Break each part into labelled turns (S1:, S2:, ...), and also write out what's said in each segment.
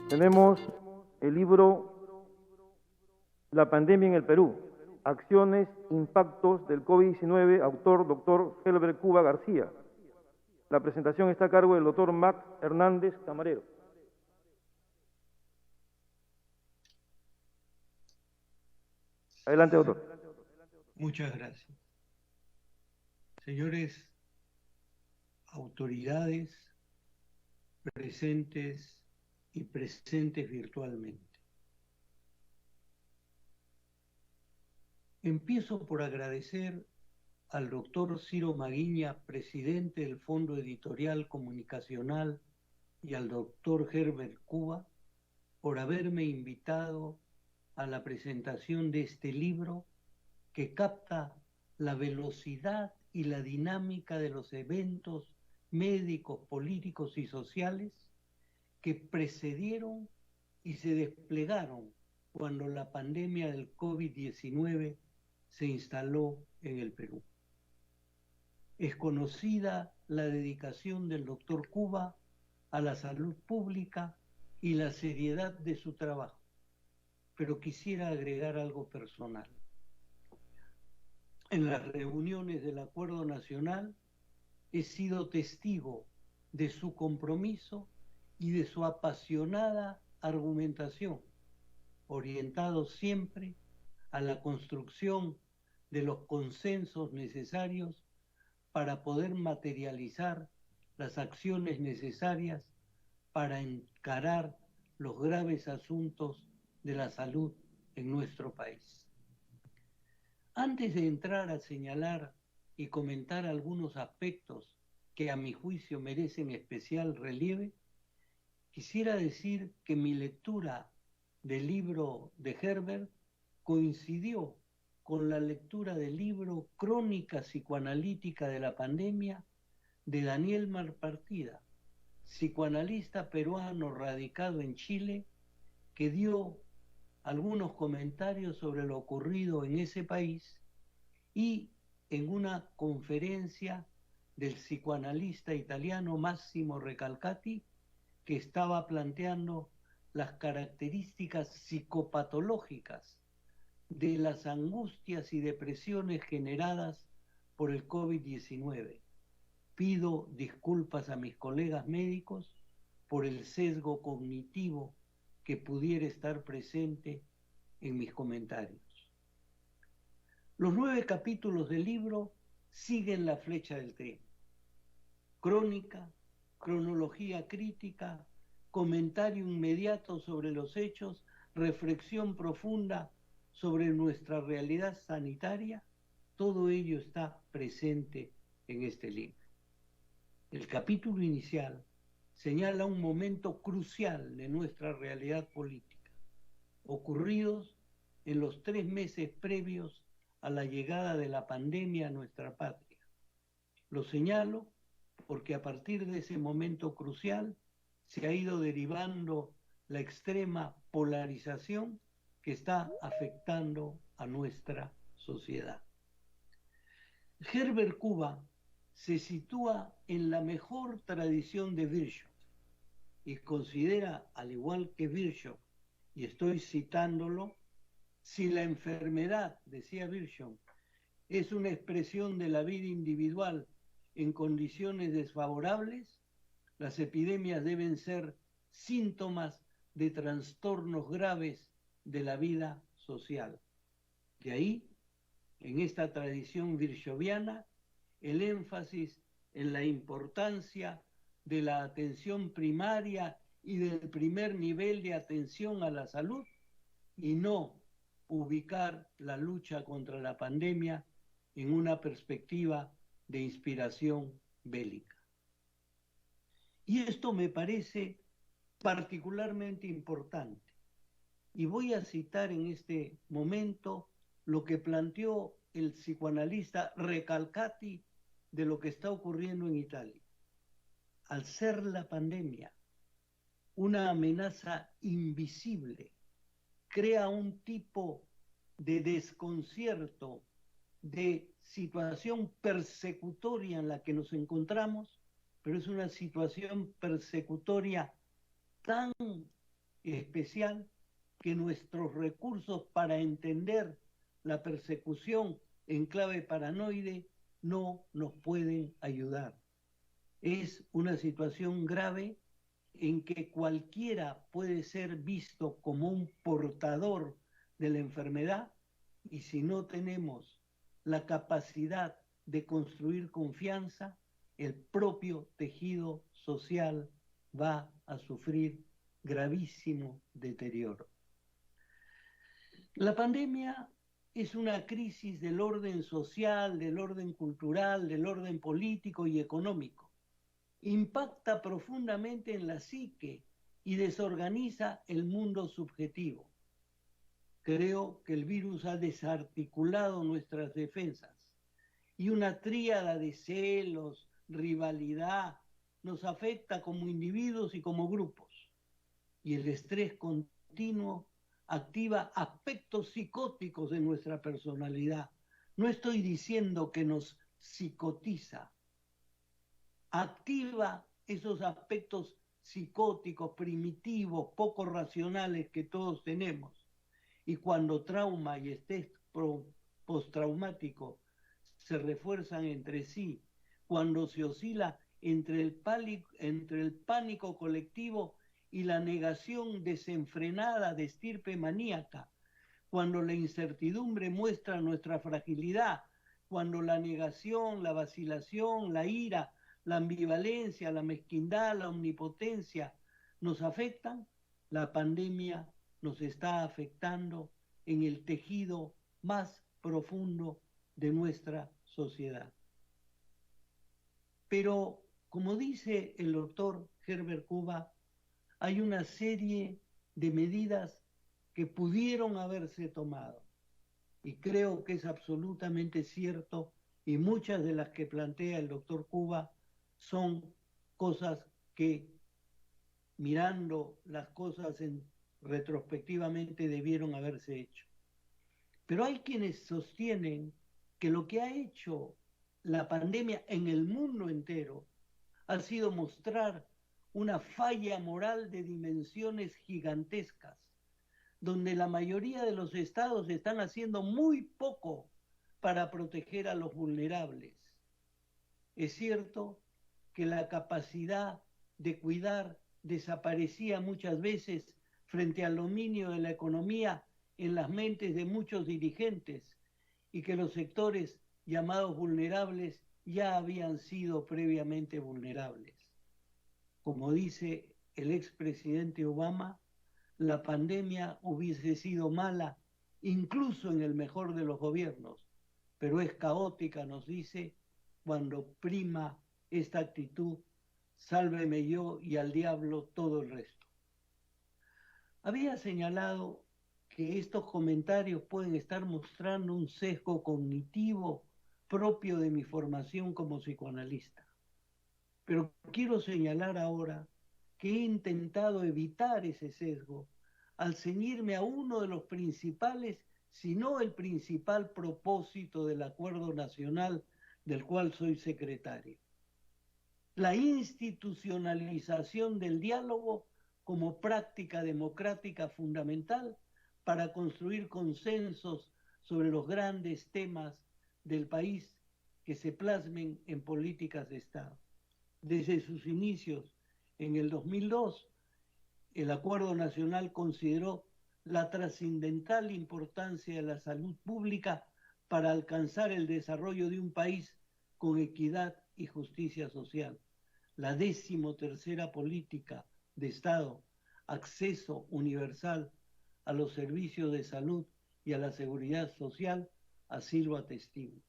S1: Tenemos el libro La pandemia en el Perú, acciones, impactos del COVID-19, autor doctor Helber Cuba García. La presentación está a cargo del doctor Mac Hernández Camarero. Adelante, doctor.
S2: Muchas gracias. Señores autoridades presentes y presentes virtualmente. Empiezo por agradecer al doctor Ciro Maguiña, presidente del Fondo Editorial Comunicacional, y al doctor Herbert Cuba por haberme invitado a la presentación de este libro que capta la velocidad y la dinámica de los eventos médicos, políticos y sociales que precedieron y se desplegaron cuando la pandemia del COVID-19 se instaló en el Perú. Es conocida la dedicación del doctor Cuba a la salud pública y la seriedad de su trabajo, pero quisiera agregar algo personal. En las reuniones del Acuerdo Nacional he sido testigo de su compromiso y de su apasionada argumentación, orientado siempre a la construcción de los consensos necesarios para poder materializar las acciones necesarias para encarar los graves asuntos de la salud en nuestro país. Antes de entrar a señalar y comentar algunos aspectos que a mi juicio merecen especial relieve, quisiera decir que mi lectura del libro de Herbert coincidió con la lectura del libro Crónica psicoanalítica de la pandemia de Daniel Malpartida, psicoanalista peruano radicado en Chile, que dio algunos comentarios sobre lo ocurrido en ese país y en una conferencia del psicoanalista italiano Massimo Recalcati, que estaba planteando las características psicopatológicas de las angustias y depresiones generadas por el COVID-19. Pido disculpas a mis colegas médicos por el sesgo cognitivo que pudiera estar presente en mis comentarios. Los 9 capítulos del libro siguen la flecha del tren. Crónica, cronología crítica, comentario inmediato sobre los hechos, reflexión profunda sobre nuestra realidad sanitaria, todo ello está presente en este libro. El capítulo inicial señala un momento crucial de nuestra realidad política, ocurridos en los 3 meses previos a la llegada de la pandemia a nuestra patria. Lo señalo porque a partir de ese momento crucial se ha ido derivando la extrema polarización que está afectando a nuestra sociedad. Herbert Cuba se sitúa en la mejor tradición de Virchow y considera, al igual que Virchow, y estoy citándolo, si la enfermedad, decía Virchow, es una expresión de la vida individual en condiciones desfavorables, las epidemias deben ser síntomas de trastornos graves de la vida social. De ahí, en esta tradición virchowiana, el énfasis en la importancia de la atención primaria y del primer nivel de atención a la salud y no ubicar la lucha contra la pandemia en una perspectiva de inspiración bélica. Y esto me parece particularmente importante. Y voy a citar en este momento lo que planteó el psicoanalista Recalcati de lo que está ocurriendo en Italia. Al ser la pandemia una amenaza invisible, crea un tipo de desconcierto, de situación persecutoria en la que nos encontramos, pero es una situación persecutoria tan especial que nuestros recursos para entender la persecución en clave paranoide no nos pueden ayudar. Es una situación grave en que cualquiera puede ser visto como un portador de la enfermedad, y si no tenemos la capacidad de construir confianza, el propio tejido social va a sufrir gravísimo deterioro. La pandemia es una crisis del orden social, del orden cultural, del orden político y económico. Impacta profundamente en la psique y desorganiza el mundo subjetivo. Creo que el virus ha desarticulado nuestras defensas y una tríada de celos, rivalidad, nos afecta como individuos y como grupos. Y el estrés continuo activa aspectos psicóticos de nuestra personalidad. No estoy diciendo que nos psicotiza, activa esos aspectos psicóticos, primitivos, poco racionales que todos tenemos. Y cuando trauma y estrés postraumático se refuerzan entre sí, cuando se oscila entre el pánico colectivo y la negación desenfrenada de estirpe maníaca, cuando la incertidumbre muestra nuestra fragilidad, cuando la negación, la vacilación, la ira, la ambivalencia, la mezquindad, la omnipotencia nos afectan, la pandemia nos está afectando en el tejido más profundo de nuestra sociedad. Pero, como dice el doctor Herbert Kuba, hay una serie de medidas que pudieron haberse tomado. Y creo que es absolutamente cierto, y muchas de las que plantea el doctor Kuba son cosas que, mirando las cosas retrospectivamente, debieron haberse hecho. Pero hay quienes sostienen que lo que ha hecho la pandemia en el mundo entero ha sido mostrar una falla moral de dimensiones gigantescas, donde la mayoría de los estados están haciendo muy poco para proteger a los vulnerables. Es cierto que la capacidad de cuidar desaparecía muchas veces frente al dominio de la economía en las mentes de muchos dirigentes y que los sectores llamados vulnerables ya habían sido previamente vulnerables. Como dice el expresidente Obama, la pandemia hubiese sido mala incluso en el mejor de los gobiernos, pero es caótica, nos dice, cuando prima esta actitud, sálveme yo y al diablo todo el resto. Había señalado que estos comentarios pueden estar mostrando un sesgo cognitivo propio de mi formación como psicoanalista. Pero quiero señalar ahora que he intentado evitar ese sesgo al ceñirme a uno de los principales, si no el principal propósito del Acuerdo Nacional del cual soy secretario. La institucionalización del diálogo como práctica democrática fundamental para construir consensos sobre los grandes temas del país que se plasmen en políticas de Estado. Desde sus inicios, en el 2002, el Acuerdo Nacional consideró la trascendental importancia de la salud pública para alcanzar el desarrollo de un país con equidad y justicia social. La 13ª política de Estado, acceso universal a los servicios de salud y a la seguridad social, así lo atestigua.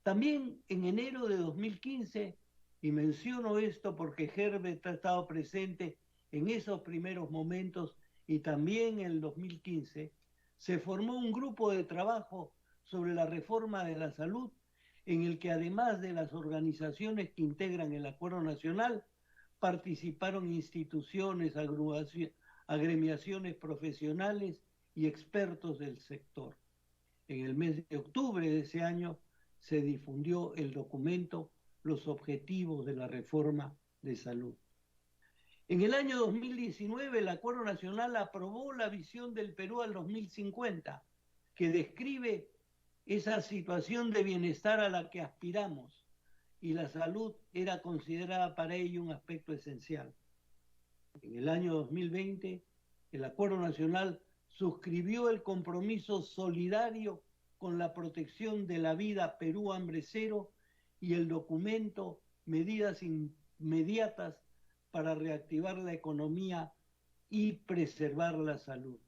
S2: También en enero de 2015, y menciono esto porque Herbert ha estado presente en esos primeros momentos y también en el 2015, se formó un grupo de trabajo sobre la reforma de la salud en el que además de las organizaciones que integran el Acuerdo Nacional, participaron instituciones, agremiaciones profesionales y expertos del sector. En el mes de octubre de ese año se difundió el documento Los Objetivos de la Reforma de Salud. En el año 2019, el Acuerdo Nacional aprobó la visión del Perú al 2050, que describe esa situación de bienestar a la que aspiramos, y la salud era considerada para ello un aspecto esencial. En el año 2020, el Acuerdo Nacional suscribió el compromiso solidario con la protección de la vida Perú Hambre Cero y el documento Medidas Inmediatas para reactivar la economía y preservar la salud.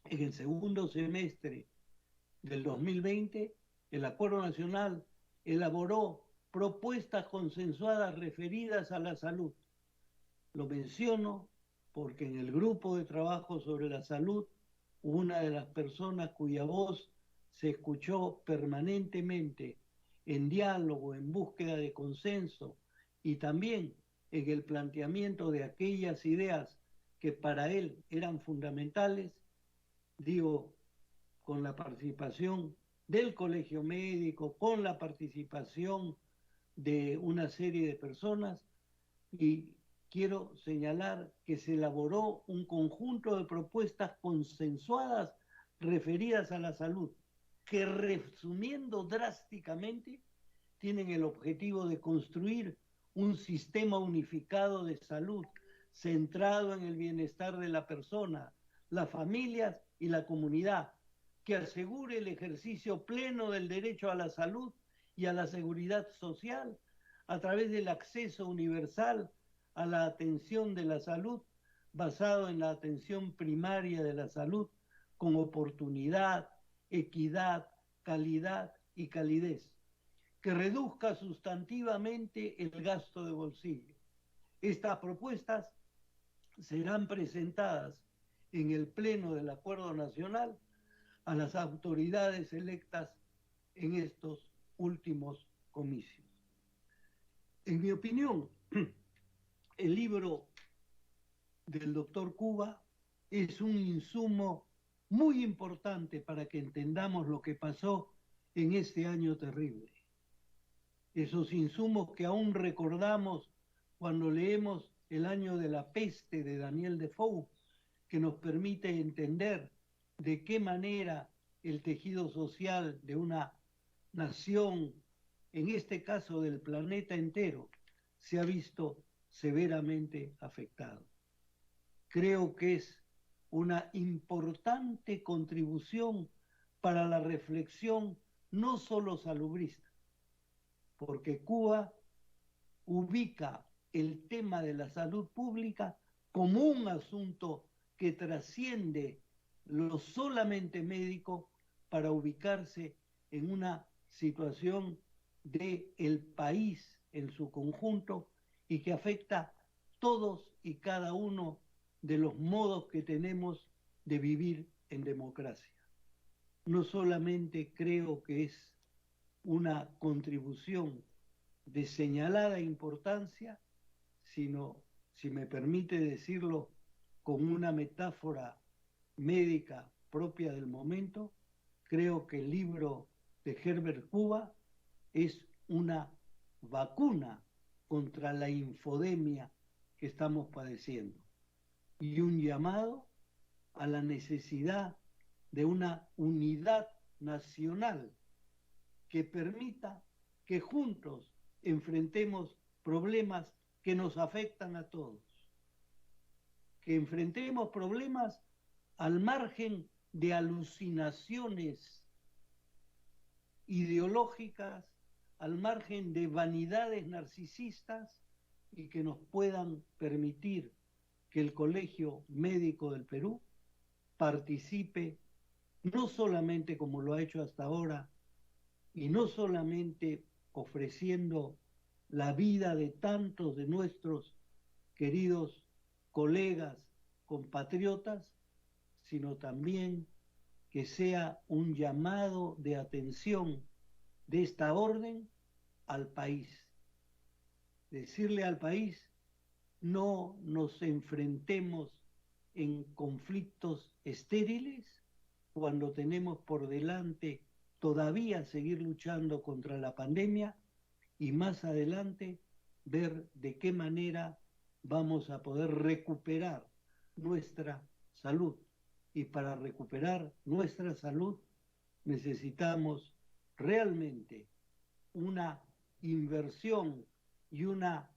S2: En el segundo semestre del 2020, el Acuerdo Nacional elaboró propuestas consensuadas referidas a la salud. Lo menciono porque en el grupo de trabajo sobre la salud, una de las personas cuya voz se escuchó permanentemente en diálogo, en búsqueda de consenso y también en el planteamiento de aquellas ideas que para él eran fundamentales, digo, con la participación del colegio médico, con la participación de una serie de personas, y quiero señalar que se elaboró un conjunto de propuestas consensuadas referidas a la salud, que resumiendo drásticamente, tienen el objetivo de construir un sistema unificado de salud centrado en el bienestar de la persona, las familias y la comunidad, que asegure el ejercicio pleno del derecho a la salud y a la seguridad social a través del acceso universal a la atención de la salud, basado en la atención primaria de la salud, con oportunidad, equidad, calidad y calidez, que reduzca sustantivamente el gasto de bolsillo. Estas propuestas serán presentadas en el Pleno del Acuerdo Nacional a las autoridades electas en estos últimos comicios. En mi opinión, el libro del doctor Cuba es un insumo muy importante para que entendamos lo que pasó en este año terrible. Esos insumos que aún recordamos cuando leemos El año de la peste de Daniel Defoe, que nos permite entender de qué manera el tejido social de una nación, en este caso del planeta entero, se ha visto severamente afectado. Creo que es una importante contribución para la reflexión no solo salubrista, porque Cuba ubica el tema de la salud pública como un asunto que trasciende lo solamente médico para ubicarse en una situación del país en su conjunto y que afecta todos y cada uno de los modos que tenemos de vivir en democracia. No solamente creo que es una contribución de señalada importancia, sino, si me permite decirlo con una metáfora médica propia del momento, creo que el libro de Herbert Cuba es una vacuna contra la infodemia que estamos padeciendo y un llamado a la necesidad de una unidad nacional que permita que juntos enfrentemos problemas que nos afectan a todos, que enfrentemos problemas al margen de alucinaciones ideológicas, al margen de vanidades narcisistas, y que nos puedan permitir que el Colegio Médico del Perú participe no solamente como lo ha hecho hasta ahora, y no solamente ofreciendo la vida de tantos de nuestros queridos colegas, compatriotas, sino también que sea un llamado de atención de esta orden al país. Decirle al país, no nos enfrentemos en conflictos estériles cuando tenemos por delante todavía seguir luchando contra la pandemia y más adelante ver de qué manera vamos a poder recuperar nuestra salud. Y para recuperar nuestra salud necesitamos realmente una inversión y una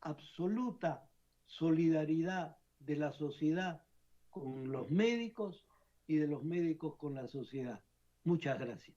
S2: absoluta solidaridad de la sociedad con los médicos y de los médicos con la sociedad. Muchas gracias.